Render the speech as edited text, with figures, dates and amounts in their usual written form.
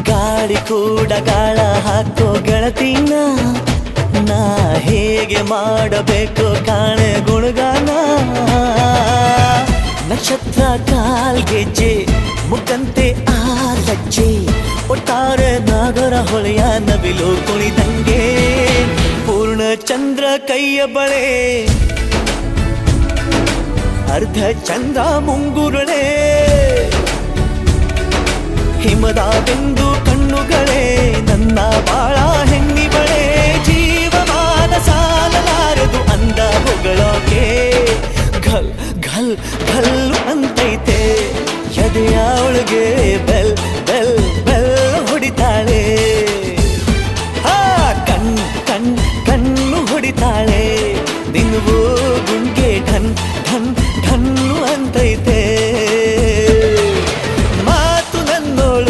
ಗಾಳಿ ಕೂಡ ಗಾಳ ಹಾಕೋ ಗೆಳತಿನ ನಾ ಹೇಗೆ ಮಾಡಬೇಕು ಕಾಣೆ ಗುಣಗಾನ ನಕ್ಷತ್ರ ಕಾಲ್ಗೆಜ್ಜೆ ಮುಖಂತೆ ಆ ಲಜ್ಜೆ ಒಟ್ಟಾರೆ ನಾಗರ ಹೊಳೆಯ ನವಿಲು ಕುಣಿದಂಗೆ ಪೂರ್ಣ ಚಂದ್ರ ಕೈಯ ಬಳೆ ಅರ್ಧ ಚಂದ್ರ ಮುಂಗುರುಳೆ ಹಿಮದ ಬಿಂದು